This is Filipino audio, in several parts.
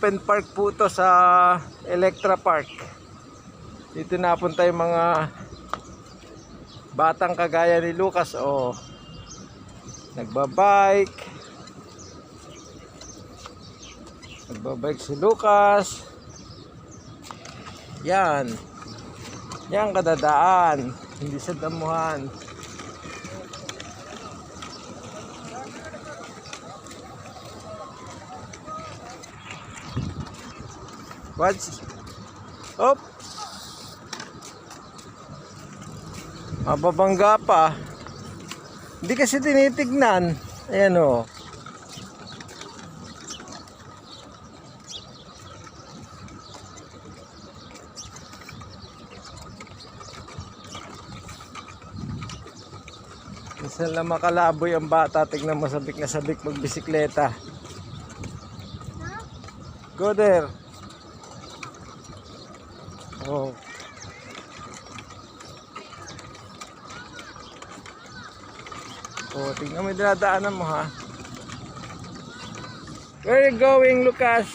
open park po to sa Electra Park. Dito napunta yung mga batang kagaya ni Lucas. Oh, nagbabike si Lucas. Yan kadadaan, hindi sa damuhan. What's op? Mababangga pa. Hindi kasi tinitignan. Ayan o. Minsan lang makalaboy ang bata. Tignan mo, sabik na sabik magbisikleta. Go there. Oh. Oh, tingnan mo yung dinadaanan mo, ha. Where are you going, Lucas?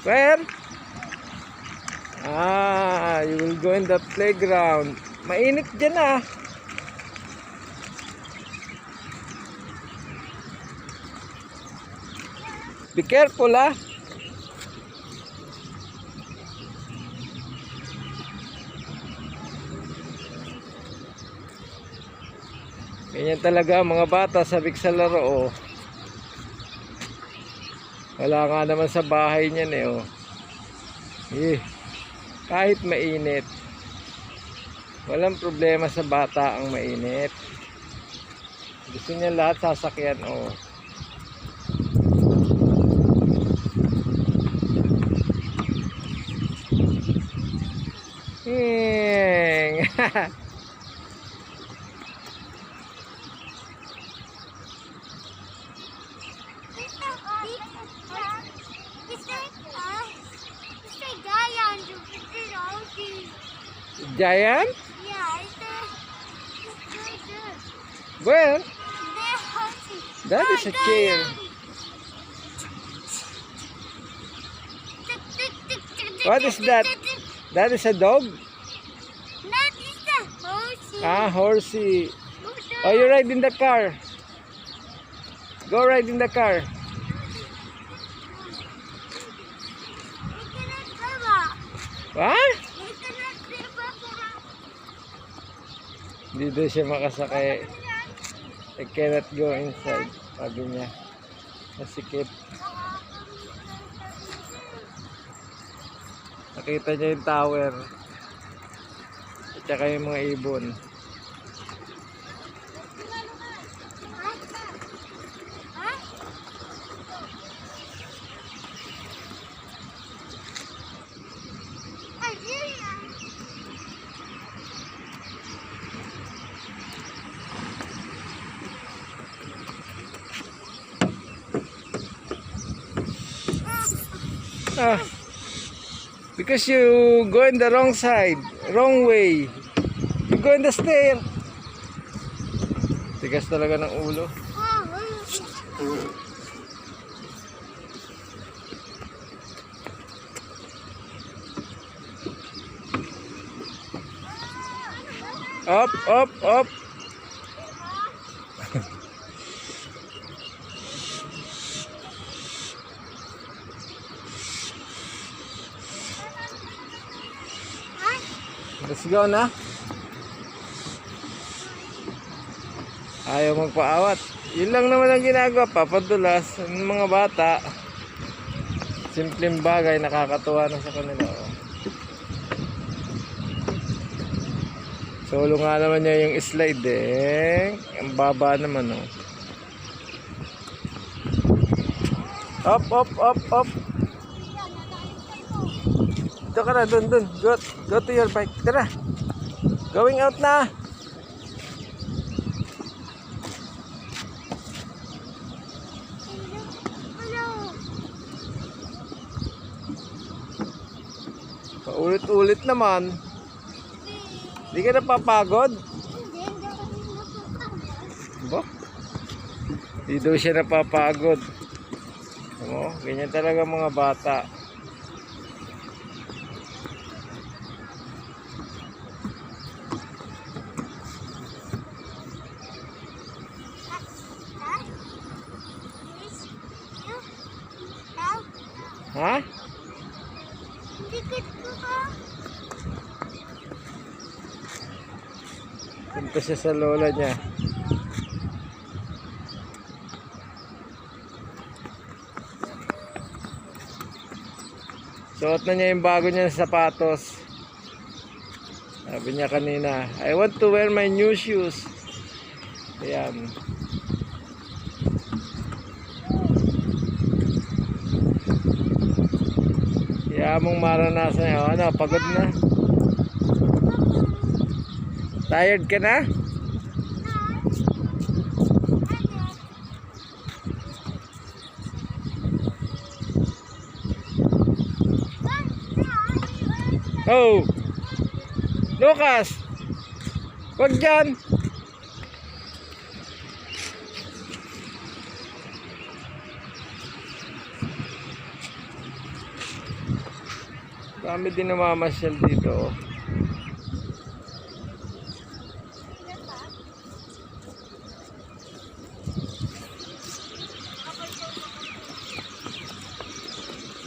Where? Ah, you will go in the playground. Mainit dyan, ah. Be careful, ah. Ganyan talaga mga bata, sabik sa laro. Oh. Wala nga naman sa bahay niyan eh. Oh. Kahit mainit, walang problema sa bata ang mainit. Gusto niya lahat sasakyan. Oh. Giant? Yeah, it's Where? there. That is a chair. What is that? That is a dog? That is a horsey. Ah, horsey. Oh, you ride in the car. Go ride in the car. What? Hindi daw siya makasakay. I cannot go inside. Sabi niya. Masikip. Nakita niya yung tower. At saka yung mga ibon. Ah, because you go in the wrong side, wrong way. You go in the stair. Tigas talaga ng ulo. Up, up, up. Let's go na. Ayaw magpaawat. Yun lang naman ang ginagawa. Papadulas ng mga bata. Simpleng bagay, nakakatuwa na sa kanila. Solo nga naman niya yung slide eh. Ang baba naman oh. Up, up, up, up. Dito ka na, dun. Go to your bike. Tara. Going out na. Paulit-ulit naman. Hindi ka napapagod? Ba? Hindi daw siya napapagod. Mo, ganyan talaga mga bata. Ha? Dikit ko ka. Punta siya sa lola niya. Suot na niya yung bago niya sapatos. Sabi niya kanina, I want to wear my new shoes. Ayan. Kaya mong maranasan yun. Ano, pagod na? Tired ka na? Oh! Lucas! Wag dyan! Dami din namamasyal dito.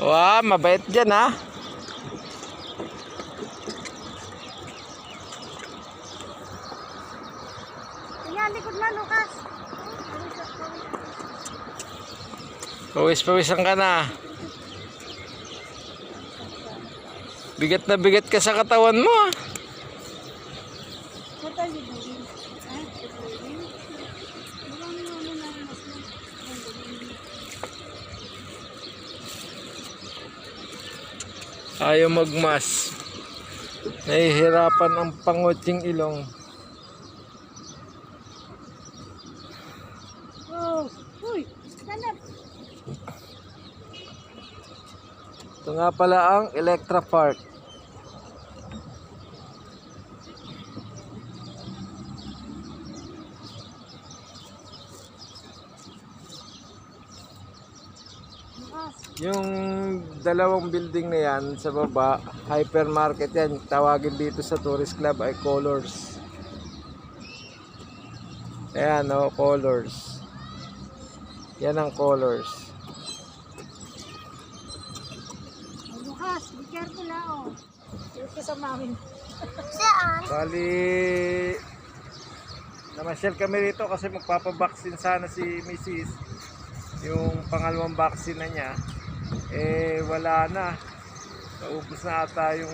Wah, mabait dyan ha. Ayan, likod na, Lucas. Pawis-pawisan ka na. Bigat na bigat ka sa katawan mo. What are you doing? Ayaw magmas. Nahihirapan ang pangutsing ilong. Oh, uy, sanap. Ito nga pala ang Electra Park. Yung dalawang building na yan sa baba, hypermarket yan. Tawagin dito sa tourist club ay Colors. Ayan o, Colors. Yan ang Colors. Lucas, be careful na oh. Yung sa mamin. Saan? Bali, namasyal kami rito kasi magpapabaksin sana si Mrs. Yung pangalawang vaccine na niya. Eh wala na. Naubos na ata yung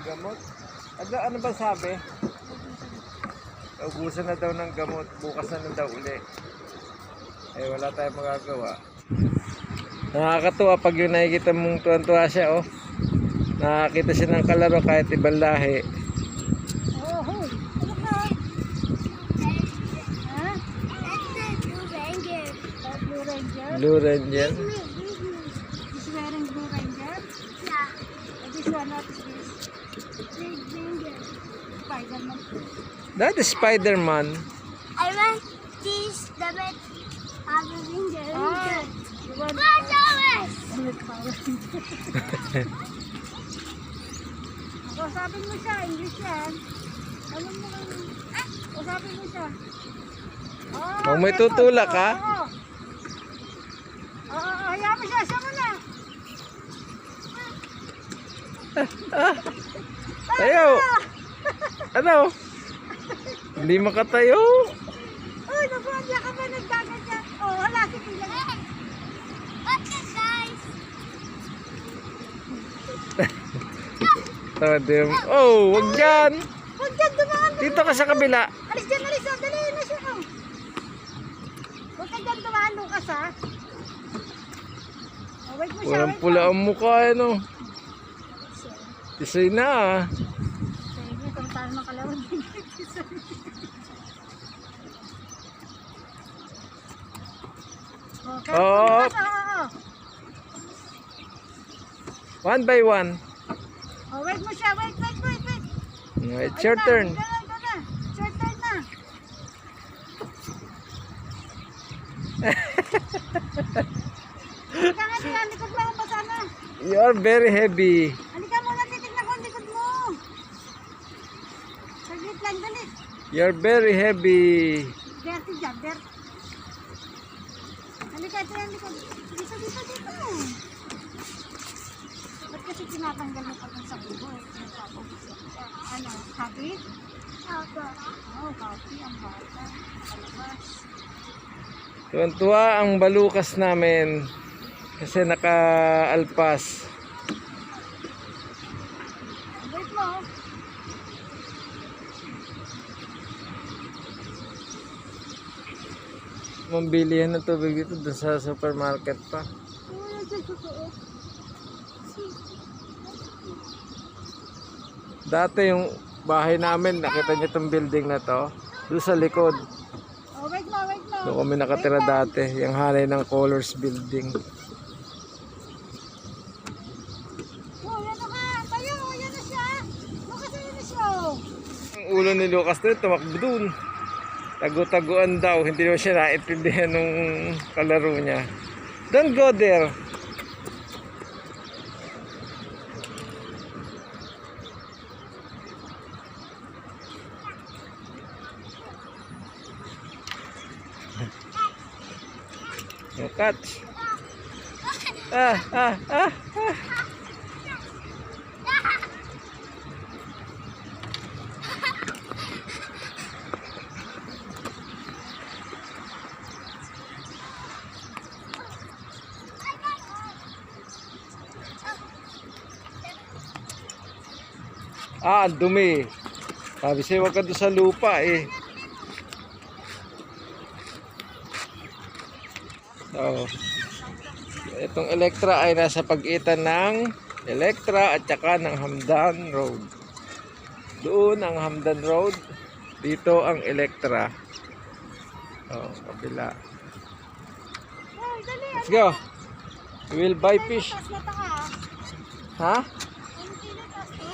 gamot. Ano ba sabi? Naubusan na daw ng gamot. Bukas na daw uli. Eh wala tayong magagawa. Nakakatuwa pag yung nakikita mong tuwan-tuwa siya oh. Nakakita siya ng kalaro kahit ibang lahi. Oh, hoy. Ano ka? Ha? That's the Blue Ranger. Blue Ranger? Blue Ranger. He's wearing Blue Ranger? Yeah. This one, what is this? Red Ranger. Spider-Man. That is Spider-Man. I want this, the red Power Ranger. Ah, you want Power Ranger. Usapin mo siya, English yan. Alam mo lang. Usapin mo siya. Kung may tutulak ha. Hayaan mo siya, siya mo na. Tayo. Ano? Hindi makatayo. Uy, nabuhanda ka ba nagkaganyan? Oh, wala, sige lang. What's this, guys? Oh, wag dyan. Huwag dyan, dumaan. Dito ka sa kabila. Alis dyan, alis. Oh, dali na siya. Oh. Huwag ka dyan dumaan, Lucas, ha? Oh, wait mo siya, Walang wait pula mo. ang mukha ano. Tisay na ah. Sige, kung tayo makalawad din. Okay. Oh. Oo. One by one. Oh, wait mo siya. Wait. It's your turn. Ito na. It's your turn na. Halika nga diyan, likod mo ang basa na. You are very heavy. Halika mo na, titignan ko ang likod mo. Saglit lang, dali. You are very heavy. Dirty dyan, dirty. Halika, ito yan, likod. Dito. Ba't kasi tinatanggal mo pa itong sabi ko? Ano, kahit? Oo, kahit ang bata. Nakalabas. Tuwan-tuwa ang balukas namin kasi naka-alpas. Wait mo. Mambili yan ng tubig dito doon sa supermarket pa. Dati yung bahay namin, nakita niyo itong building na to, doon sa likod. Oh, wait mo. Doon kami nakatira dati, yung hanay ng Colors Building. Oh, yan na ka. Tayo, yan na siya. Lucas, yan na siya. Ang ulo ni Lucas doon, tumakbo doon. Tago-taguan daw, hindi naman siya naintindihan nung kalaro niya. Don't go there. No catch. Ah. Ang dumi. Sabi sa'yo, huwag ka doon sa lupa eh. So, itong Electra ay nasa pagitan ng Electra at saka ng Hamdan Road. Doon ang Hamdan Road, dito ang Electra. Oh, kabila. Hey, dali. Let's go. We will buy fish. Tas na taka. Ha? Ano tinatas to?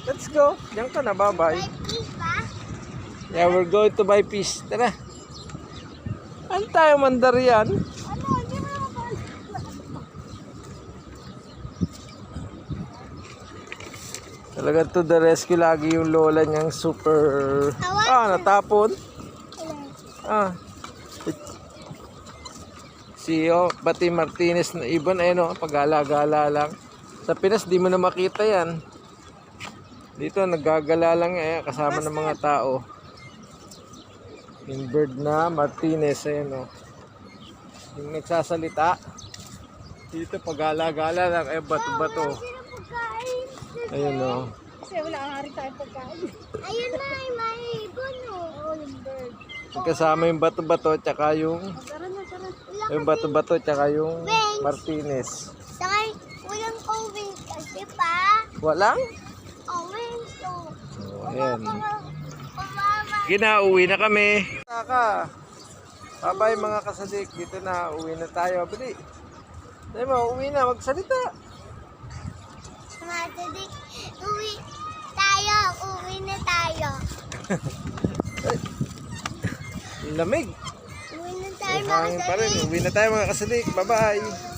Let's go. Diyan ka na, bye-bye. Yeah, we're going to buy fish. Tara. Ano tayo mandarian? Ano, hindi mo naman pa. Talaga to the rescue lagi yung lola niyang super... natapon. Si Bati Martinez na ibon, ayun pag-gala-gala lang. Sa Pinas, di mo na makita yan. Dito, naggagala lang kasama ng mga tao. Yung bird na Martinez, ayun yung nagsasalita. Dito, pag-gala-gala lang, bato-bato. Ayun Kasi wala nga rin tayong pagkain. Ayun na, may ibon yung bird. Kasama yung bato-bato, tsaka yung... Tara na. Yung bato-bato, tsaka yung Martinez. Saka walang orange kasi pa. Walang? Orange to. Ayan. Umama. Ginauwi na kami. Taka. Bye-bye mga kasadik. Dito na. Uwi na tayo. Bili. Dahil mo, uwi na. Magsalita. Matadik. Uwi tayo. Uwi na tayo. Lamig. Uwi na tayo May hangin pa rin. Uwi na tayo mga kasadik. Bye-bye.